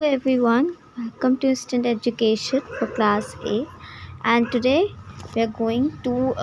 Hello everyone, welcome to Instant Education for Class A. And today we are going to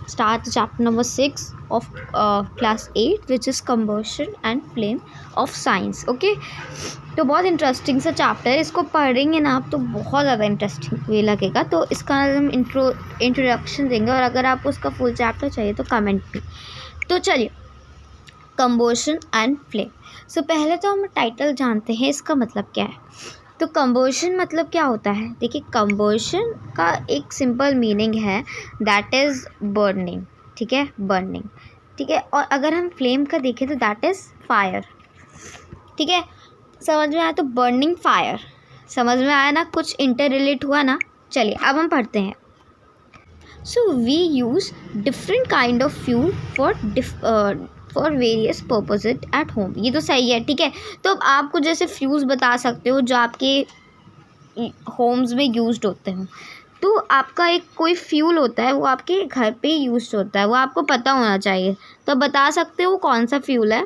start the chapter number 6 of Class 8, which is Combustion and Flame of Science. Okay, तो बहुत interesting सा chapter है. इसको पढ़ेंगे ना आप तो बहुत ज़्यादा इंटरेस्टिंग भी लगेगा. तो इसका हम इंट्रोडक्शन देंगे और अगर आपको उसका फुल चैप्टर चाहिए तो कमेंट भी. तो चलिए, कंबोशन एंड फ्लेम. सो पहले तो हम टाइटल जानते हैं इसका मतलब क्या है. तो कंबोशन मतलब क्या होता है. देखिए, कंबोशन का एक सिंपल मीनिंग है दैट इज़ बर्निंग. ठीक है, बर्निंग. ठीक है, और अगर हम फ्लेम का देखें तो दैट इज़ फायर. ठीक है, समझ में आया. तो बर्निंग फायर समझ में आया ना, कुछ इंटर रिलेट हुआ ना. चलिए अब हम पढ़ते हैं. So we use different kind of fuel for various purposes at home. ये तो सही है. ठीक है, तो अब आपको जैसे फ्यूज़ बता सकते हो जो आपके होम्स में यूज्ड होते हैं. तो आपका एक कोई फ्यूल होता है वो आपके घर पे यूज्ड होता है, वो आपको पता होना चाहिए. तो आप बता सकते हो वो कौन सा फ्यूल है.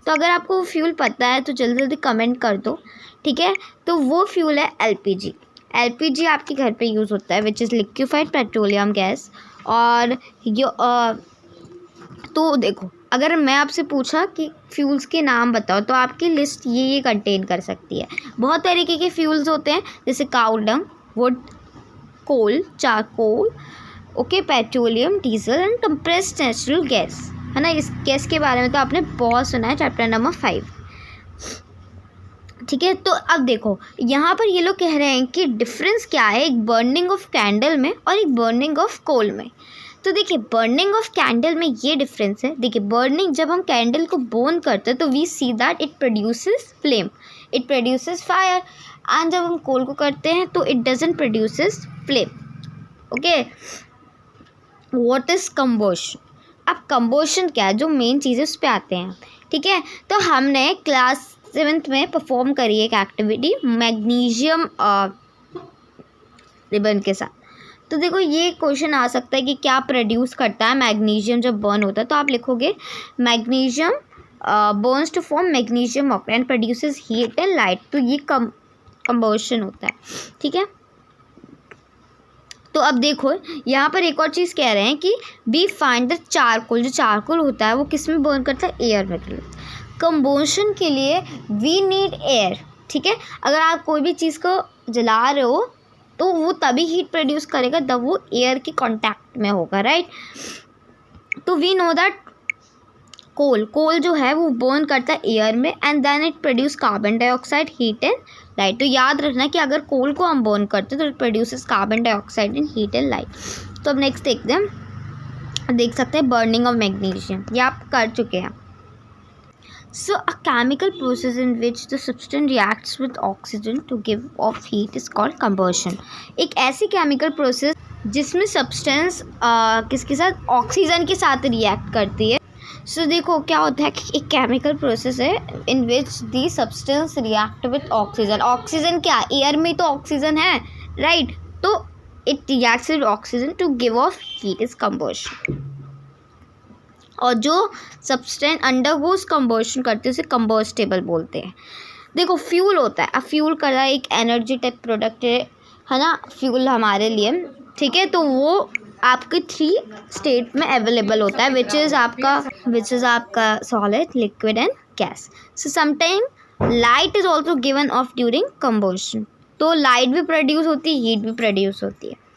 तो अगर आपको वो फ्यूल पता है तो जल्दी जल्दी कमेंट कर दो. ठीक है, तो वो फ्यूल है एलपीजी. एलपीजी आपके घर पे यूज़ होता है, which is liquefied petroleum gas. और तो देखो, अगर मैं आपसे पूछा कि फ्यूल्स के नाम बताओ तो आपकी लिस्ट ये कंटेन कर सकती है. बहुत तरीके के फ्यूल्स होते हैं, जैसे cow dung, wood, coal, charcoal, okay, petroleum, diesel and compressed natural gas. है ना. इस गैस के बारे में तो आपने बहुत सुना है, चैप्टर नंबर 5. ठीक है, तो अब देखो यहाँ पर ये लोग कह रहे हैं कि डिफरेंस क्या है एक बर्निंग ऑफ कैंडल में और एक बर्निंग ऑफ कोल में. तो देखिए, बर्निंग ऑफ कैंडल में ये डिफरेंस है. देखिए, बर्निंग जब हम कैंडल को बर्न करते हैं तो we see that it produces flame, it produces fire. And जब हम कोल को करते हैं तो it doesn't produces flame. Okay, what is combustion. अब कंबोशन क्या है, जो मेन चीज़ें उस पर आते हैं. ठीक है, तो हमने क्लास 7th में परफॉर्म करी एक एक्टिविटी मैग्नीशियम रिबन के साथ. तो देखो, ये क्वेश्चन आ सकता है कि क्या प्रोड्यूस करता है मैग्नीशियम जब बर्न होता है. तो आप लिखोगे magnesium burns to form magnesium oxide and produces heat and light. तो ये कंबोशन होता है. ठीक है, तो अब देखो यहाँ पर एक और चीज़ कह रहे हैं कि वी फाइंड द चारकोल. जो चारकोल होता है वो किस में बर्न करता है, एयर में. कंबोशन के लिए वी नीड एयर. ठीक है, अगर आप कोई भी चीज़ को जला रहे हो तो वो तभी हीट प्रोड्यूस करेगा जब वो एयर के कांटेक्ट में होगा, राइट. तो वी नो दैट कोल जो है वो बर्न करता है एयर में and then it produce carbon dioxide, heat and light. तो याद रखना कि अगर कोल को हम बर्न करते हैं तो it produces carbon dioxide and heat and light. तो अब नेक्स्ट देखते हैं, देख सकते हैं बर्निंग ऑफ मैग्नीशियम, ये आप कर चुके हैं. So a chemical process in which the substance reacts with oxygen to give off heat is called combustion. एक ऐसी chemical process जिसमें substance किसके साथ, ऑक्सीजन के साथ रिएक्ट करती है. सो देखो क्या होता है कि एक केमिकल प्रोसेस है in which the substance react with oxygen. Oxygen क्या, एयर में तो ऑक्सीजन है, राइट. तो it reacts with oxygen to give off heat is combustion. और जो सब्सटेंस अंडरगोज कंबशन करते हैं उसे कंबस्टेबल बोलते हैं. देखो, फ्यूल होता है, अब फ्यूल का एक एनर्जी टाइप प्रोडक्ट है ना फ्यूल हमारे लिए. ठीक है, तो वो आपके 3 स्टेट में अवेलेबल होता है, विच इज़ आपका solid, liquid and gas. So sometime light is also given of during combustion. तो लाइट भी प्रोड्यूस होती है, हीट भी प्रोड्यूस होती है.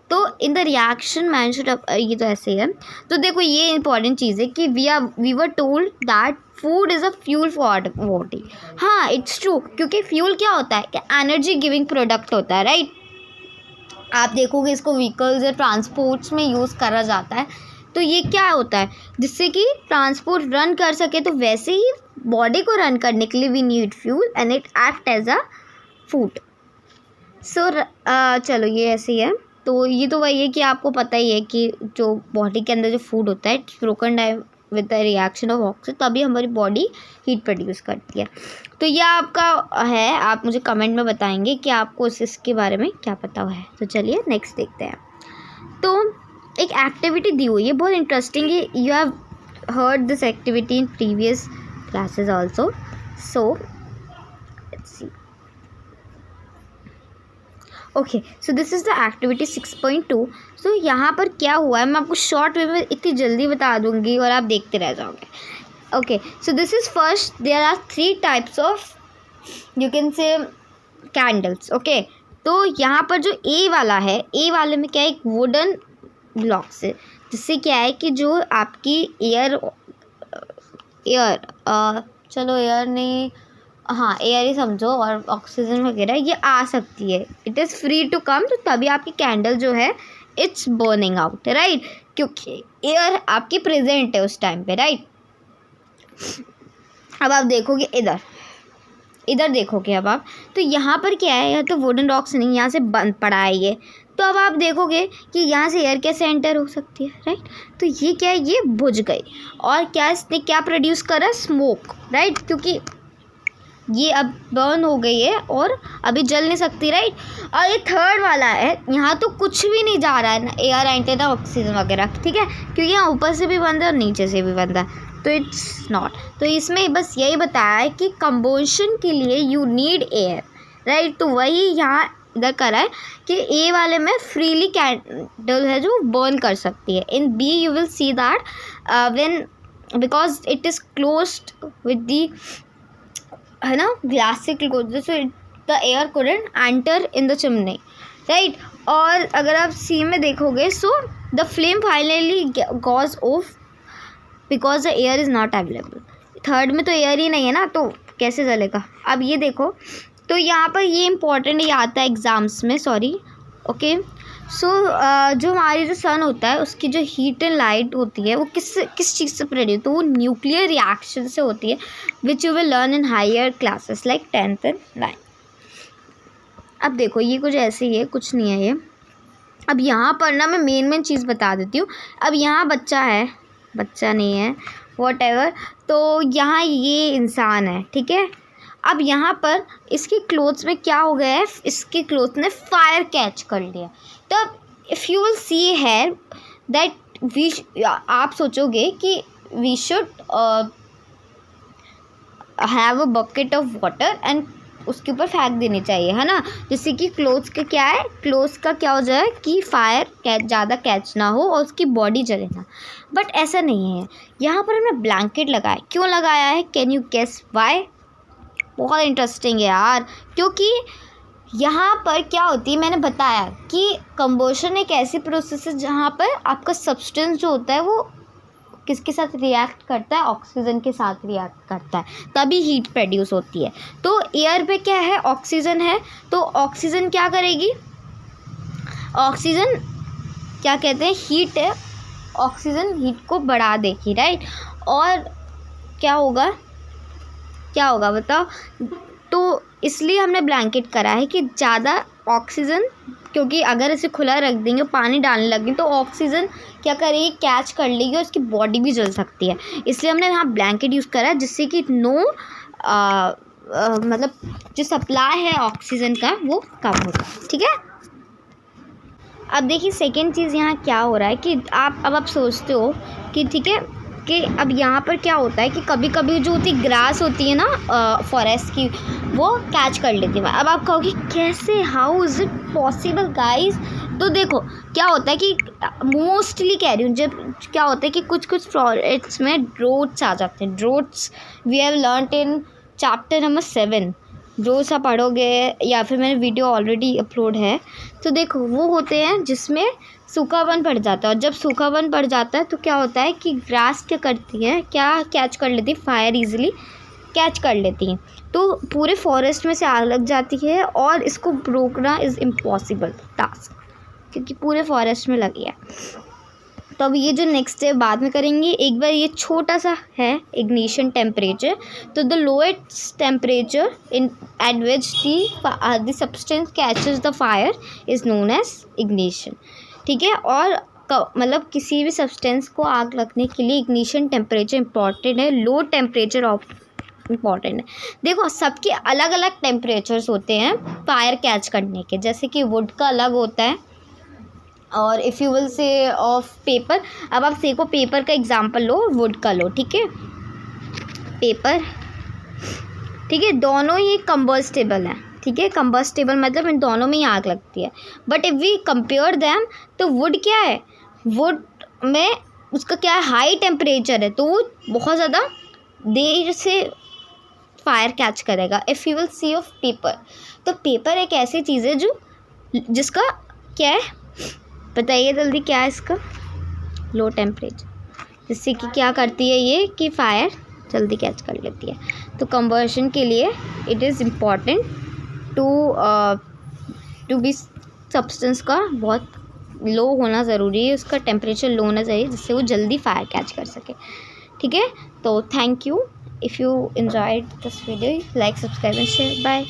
तो in the reaction mention of, ये तो ऐसे ही है. तो देखो, ये इंपॉर्टेंट चीज़ है कि we were told that food is a fuel for body. हाँ, इट्स ट्रू, क्योंकि फ्यूल क्या होता है कि एनर्जी गिविंग प्रोडक्ट होता है, राइट. आप देखोगे इसको व्हीकल्स या ट्रांसपोर्ट्स में यूज़ करा जाता है. तो ये क्या होता है, जिससे कि ट्रांसपोर्ट रन कर सके. तो वैसे ही बॉडी को रन करने के लिए we need fuel and it act as a food. So चलो, ये ऐसे ही है. तो ये तो वही है कि आपको पता ही है कि जो बॉडी के अंदर जो फूड होता है broken down with the reaction of oxygen, तभी हमारी बॉडी हीट प्रोड्यूस करती है. तो ये आपका है, आप मुझे कमेंट में बताएंगे कि आपको इसके बारे में क्या पता है. तो चलिए नेक्स्ट देखते हैं. तो एक एक्टिविटी दी हुई है, बहुत इंटरेस्टिंग है. You have heard this activity in previous classes also. So let's see. Okay, so this is the activity 6.2. सो यहाँ पर क्या हुआ है मैं आपको शॉर्ट वे में इतनी जल्दी बता दूँगी और आप देखते रह जाओगे. Okay, so this is first there are 3 types of you can say candles. Okay, तो यहाँ पर जो ए वाला है, ए वाले में क्या है, एक वुडन ब्लॉक्स है, जिससे क्या है कि जो आपकी एयर चलो एयर नहीं, हाँ एयर ही समझो, और ऑक्सीजन वगैरह ये आ सकती है. It is free to come, तो तभी आपकी कैंडल जो है इट्स बर्निंग आउट, राइट, क्योंकि एयर आपकी प्रेजेंट है उस टाइम पे, राइट. अब आप देखोगे इधर देखोगे अब आप, तो यहाँ पर क्या है, यहाँ तो वुडन रॉक्स नहीं, यहाँ से बंद पड़ा है ये. तो अब आप देखोगे कि यहाँ से एयर कैसे एंटर हो सकती है, राइट. तो ये क्या है, ये बुझ गई, और क्या इसने क्या प्रोड्यूस करा, स्मोक, राइट, क्योंकि ये अब बर्न हो गई है और अभी जल नहीं सकती, राइट. और ये थर्ड वाला है, यहाँ तो कुछ भी नहीं जा रहा है ना, एयर एंटर ना ऑक्सीजन वगैरह, ठीक है, क्योंकि यहाँ ऊपर से भी बंद है और नीचे से भी बंद है, तो इट्स नॉट. तो इसमें बस यही बताया है कि कंबोशन के लिए यू नीड एयर, राइट. तो वही यहाँ इधर करा है कि ए वाले में फ्रीली कैंडल है जो बर्न कर सकती है. In B you will see that when because it is closed with the, है ना, ग्लास से close, so the air couldn't enter in the chimney, right. और अगर आप सी में देखोगे, so the flame finally goes off because the air is not available. Third में तो एयर ही नहीं है ना, तो कैसे जलेगा. अब ये देखो, तो यहाँ पर ये इंपॉर्टेंट ये आता है एग्ज़ाम्स में, सॉरी. ओके, सो जो हमारी जो सन होता है उसकी जो हीट एंड लाइट होती है वो किस चीज़ से प्रोड्यूस, तो वो न्यूक्लियर रिएक्शन से होती है, which you will learn in higher classes like 10th and 9th. अब देखो ये कुछ ऐसे ही है, कुछ नहीं है ये. अब यहाँ पर ना मैं मेन चीज़ बता देती हूँ. अब यहाँ बच्चा नहीं है, वॉट एवर, तो यहाँ ये इंसान है, ठीक है. अब यहाँ पर इसके क्लोथ्स में क्या हो गया है, इसके क्लोथ ने फायर कैच कर लिया. तो if you will see here that we, आप सोचोगे कि we should have a bucket of water and उसके ऊपर फेंक देनी चाहिए, है ना, जिससे कि क्लोथ्स का क्या है, क्लोथ्स का क्या हो जाए कि फायर ज़्यादा कैच ना हो और उसकी बॉडी जले ना. बट ऐसा नहीं है, यहाँ पर हमने ब्लैंकेट लगाया. क्यों लगाया है, कैन यू गेस वाई. बहुत इंटरेस्टिंग है यार, क्योंकि यहाँ पर क्या होती है, मैंने बताया कि कंबोशन एक ऐसी प्रोसेस है जहाँ पर आपका सब्सटेंस जो होता है वो किसके साथ रिएक्ट करता है, ऑक्सीजन के साथ रिएक्ट करता है, तभी हीट प्रोड्यूस होती है. तो एयर पे क्या है, ऑक्सीजन है, तो ऑक्सीजन क्या करेगी, ऑक्सीजन क्या कहते हैं, हीट है, ऑक्सीजन हीट को बढ़ा देगी, राइट. और क्या होगा बताओ. तो इसलिए हमने ब्लैंकेट करा है कि ज़्यादा ऑक्सीजन, क्योंकि अगर इसे खुला रख देंगे, पानी डालने लगेंगे, तो ऑक्सीजन क्या करेगी, कैच कर लेगी और उसकी बॉडी भी जल सकती है. इसलिए हमने यहाँ ब्लैंकेट यूज़ करा है, जिससे कि मतलब जो सप्लाई है ऑक्सीजन का वो कम होता है, ठीक है. अब देखिए सेकेंड चीज़ यहाँ क्या हो रहा है कि आप सोचते हो कि ठीक है कि अब यहाँ पर क्या होता है कि कभी कभी जो होती ग्रास होती है ना फॉरेस्ट की, वो कैच कर लेती है. अब आप कहोगे कैसे, how is it possible guys. तो देखो क्या होता है कि मोस्टली कह रही हूँ, जब क्या होता है कि कुछ फॉरेस्ट में ड्रोट्स आ जाते हैं. Droughts we have learned in chapter number 7. जो सा पढ़ोगे या फिर मैंने वीडियो ऑलरेडी अपलोड है, तो देखो वो होते हैं जिसमें सूखापन पड़ जाता है. और जब सूखापन पड़ जाता है तो क्या होता है कि ग्रास क्या करती है, क्या कैच कर लेती है, फायर इजीली कैच कर लेती हैं. तो पूरे फॉरेस्ट में से आग लग जाती है और इसको रोकना इज़ इम्पॉसिबल टास्क, क्योंकि पूरे फॉरेस्ट में लगी है. तो अब ये जो नेक्स्ट है बाद में करेंगे. एक बार ये छोटा सा है इग्निशन टेम्परेचर. तो the lowest temperature in at which the substance catches the fire is known as ignition, ठीक है. और मतलब किसी भी सब्सटेंस को आग लगने के लिए इग्निशन टेम्परेचर इंपॉर्टेंट है, लो टेम्परेचर ऑफ इम्पॉर्टेंट है. देखो सबके अलग अलग टेम्परेचर्स होते हैं फायर कैच करने के, जैसे कि वुड का अलग होता है, और if you will say of paper. अब आप देखो पेपर का एग्जांपल लो, वुड का लो, ठीक है, पेपर, ठीक है, दोनों ही कंबस्टेबल हैं, ठीक है। कंबस्टेबल मतलब इन दोनों में ही आग लगती है। But if we compare them, तो वुड क्या है, वुड में उसका क्या है, हाई टेम्परेचर है, तो वो बहुत ज़्यादा देर से फायर कैच करेगा। If you will C of paper, तो पेपर एक ऐसी चीज़ है जिसका क्या है, बताइए जल्दी क्या है इसका, लो टेम्परेचर, जिससे कि क्या करती है ये कि फायर जल्दी कैच कर लेती है। तो कंबर्शन के लिए it is important to be substance का बहुत लो होना ज़रूरी है, उसका टेम्परेचर लो होना चाहिए, जिससे वो जल्दी फायर कैच कर सके, ठीक है। तो thank you. If you enjoyed this video, like, subscribe and share. Bye.